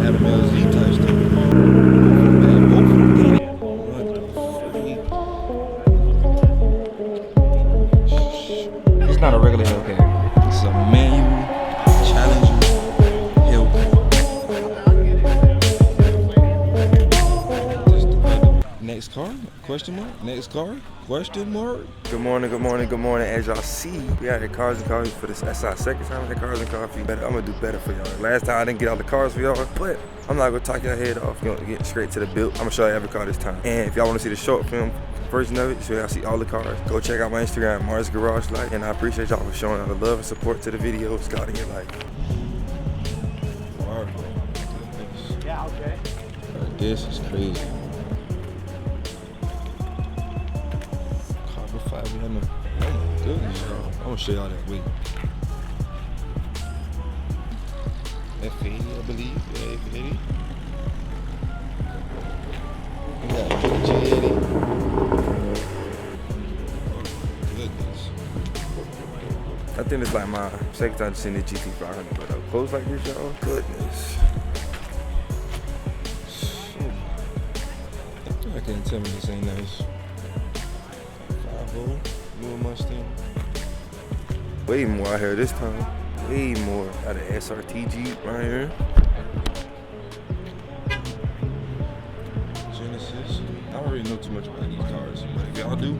Adam LZ type stuff. Man, both of them did it. What the freak? It's not a regular Hellcat. It's a manual Challenger Hellcat. Just the other. Next car? Question mark? Next car? Question mark? Good morning, good morning, good morning. As y'all see, we out at Cars and Coffee for this. That's our second time at Cars and Coffee. I'm gonna do better for y'all. Last time I didn't get all the cars for y'all, but I'm not gonna talk y'all head off. We're gonna get straight to the build. I'm gonna show you every car this time. And if y'all wanna see the short film version of it, so y'all see all the cars, go check out my Instagram, Mars Garage Light. And I appreciate y'all for showing all the love and support to the videos. God in your life. Yeah, okay. This is crazy. Carbon fiber, I know. Oh my goodness, y'all. I'm gonna show y'all that weight. F80, I believe. Yeah, F80. We got G80. Goodness. I think it's like my second time seeing the GT500, but up close like this, y'all. Goodness. I can't tell me this ain't nice. 5.0, little Mustang. Way more out here this time. Way more out of R33 Jeep right here. Genesis. I don't really know too much about these cars, but if y'all do,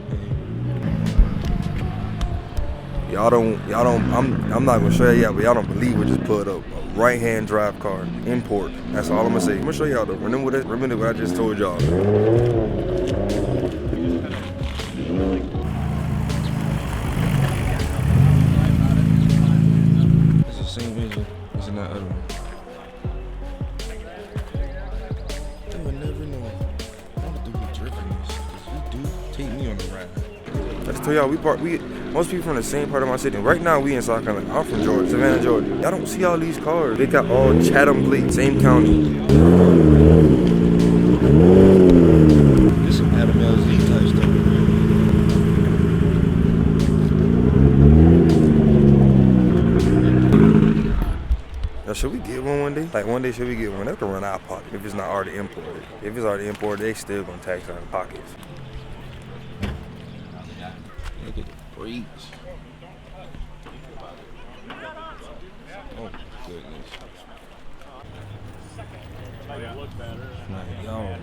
I'm not gonna show you yet, but y'all don't believe we just put up a right-hand drive car, import. That's all I'm gonna say. I'm gonna show y'all though. Remember what I just told y'all. it's the same engine as in that other one. You would never know. I want to do be drifting this, because you do take me on the ride. I just told y'all most people from the same part of my city. Right now we in South Carolina. I'm from Georgia, Savannah, Georgia. Y'all don't see all these cars. They got all Chatham plates, same county. This is some Adam LZ type stuff. Now, should we get one day? Like one day, should we get one? They have to run out of pocket if it's not already imported. If it's already imported, they still gonna tax our pockets. Look at the brakes. Oh goodness. Like, y'all,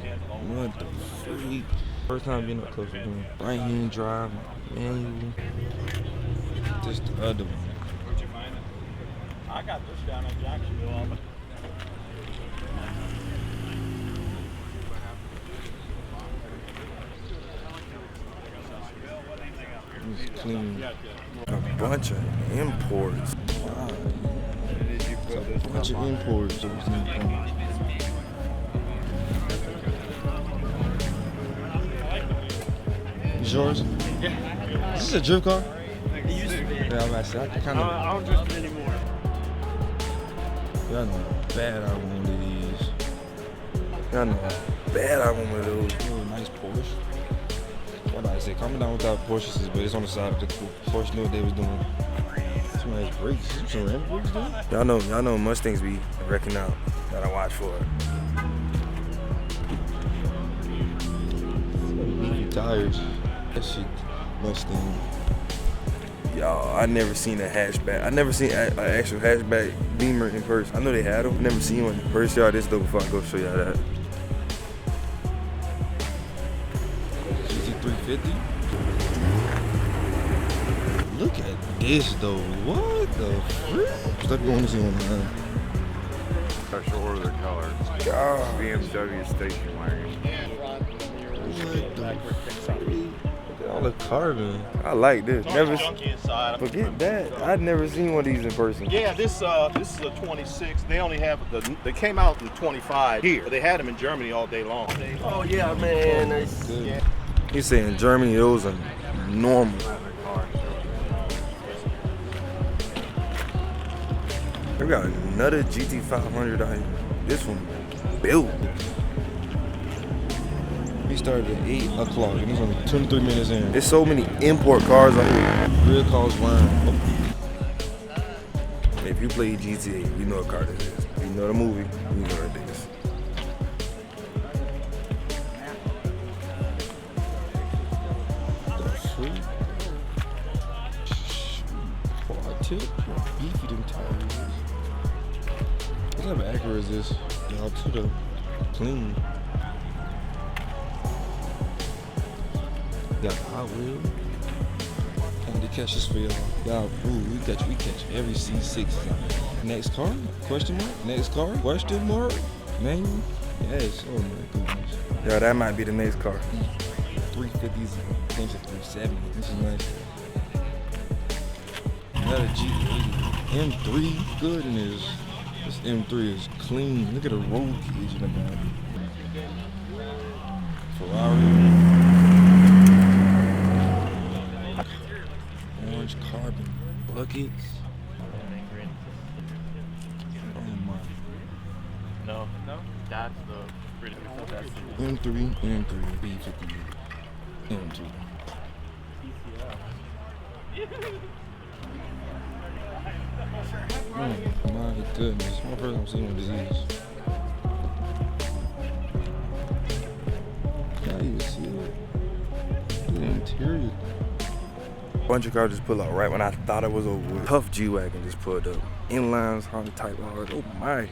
what the freak? First time being up close with him. Right hand drive, manual. Just the other one. I got this down in Jacksonville. It's clean. A bunch of imports. Wow. It's a bunch of imports. It's yours? Yeah. Is this a drift car? It used to be. Yeah, I'm about to say, I kind of. I don't drift it anymore. Y'all know how bad I want one of these. Y'all know how bad I want one of those. Oh, nice Porsche. What I say, coming down without Porsches, but it's on the side of the Porsche knew what they was doing. Some nice brakes. Some ceramic brakes, dude. Y'all know Mustangs be wrecking out that I watch for. Beefy tires. That shit, Mustang. Y'all, I never seen a hatchback. I never seen an actual hatchback Beamer in person. I know they had them. Never seen one in person. Y'all this though before I go show y'all that. GT350. Look at this though. What the frick? Stop going to see online. Special order the color. God. BMW station wagon. What the frick? Look at all the carbon. I like this. Never Junky inside. forget that. I'd never seen one of these in person. Yeah, this is a 26. They only have they came out in 25 here. But they had them in Germany all day long. Oh yeah, man. Good. You say in Germany those are normal. We got another GT500 out here. This one built. We started at 8 o'clock and it's only 23 minutes in. There's so many import cars out here. Real cars line. If you play GTA, you know what car this is. If you know the movie, you know what it is. bumper is this? Y'all to the clean. Got the hot wheel. And the catch this for y'all. Y'all, ooh, we catch every C6. Next car? Question mark? Next car? Question mark? Manual? Yes. Oh my goodness. Yeah, that might be the next car. 350s, things at 370. This is nice. Another G80. M3, good in this. This M3 is clean. Look at the roll cage in the back. Ferrari. Orange carbon buckets. Oh my. No, that's the pretty good. M3, B58, M2. Oh my goodness, my first time seeing what this is. Can't even see it. The interior. Bunch of cars just pulled up right when I thought it was over with. Tough G-Wagon just pulled up. Inlines, Honda Type R. Oh my.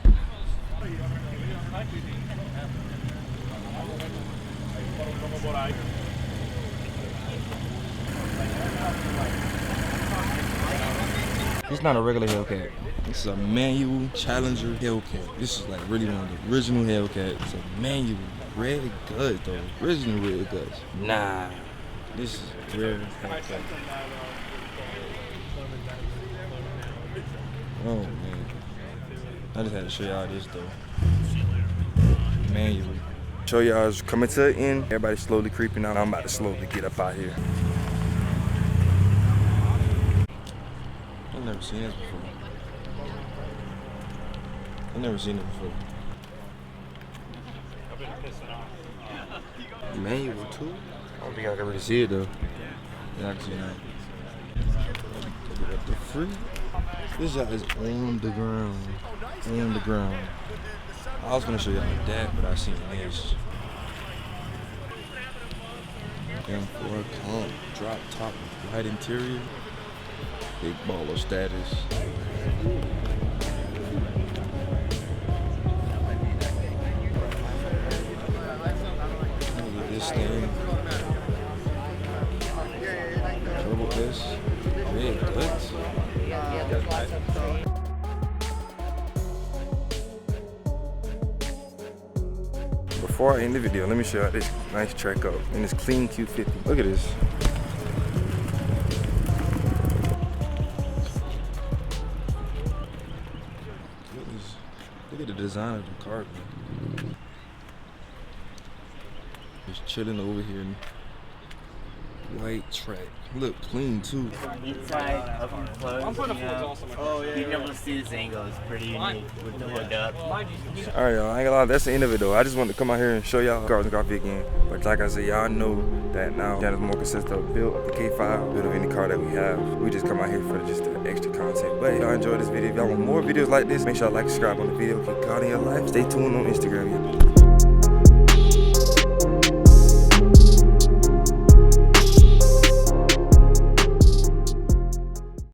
It's not a regular Hellcat. This is a manual Challenger Hellcat. This is like really one of the original Hellcats. It's a manual. Red guts though. Original red guts. Nah. This is rare Hellcat. Oh man. I just had to show y'all this though. Manual. Show y'all is coming to the end. Everybody's slowly creeping out. I'm about to slowly get up out here. I've never seen this before. I've never seen it before. Manual too? I don't think I can really see it though. Yeah, I can see it now. Get up the free. This shot is on the ground. On the ground. I was gonna show y'all that, but I seen this. M4 comp, drop top, white interior. Big baller status. Look at this thing. Turbo S. Red guts. Before I end the video, let me show you this nice Trackhawk in this clean Q50. Look at this. Look at the design of the car. Just chilling over here in white track. Look clean too. Inside, up and close, you know, being able to see this angle is pretty unique with the hood up. Alright y'all, I ain't gonna lie, that's the end of it though. I just wanted to come out here and show y'all Cars and Coffee again. But like I said, y'all know that now channel is more consistent of build of the K5, build of any car that we have. We just come out here for just the extra content. But if y'all enjoyed this video, if y'all want more videos like this, make sure y'all like, subscribe on the video, keep God in your life. Stay tuned on Instagram.